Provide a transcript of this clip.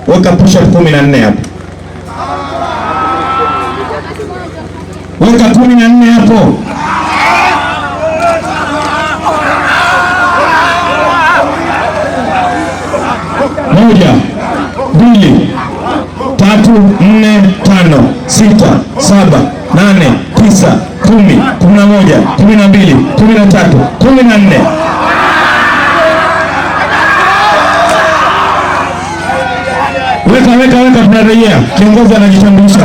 Weka push up 14 hapo. Weka 14 hapo. Moja, mbili, 3, 4, 5, 6, 7, 8, 9, 10, 11, 12, 13, 14. Weka tunarejea. Kiongozi anajitambulisha.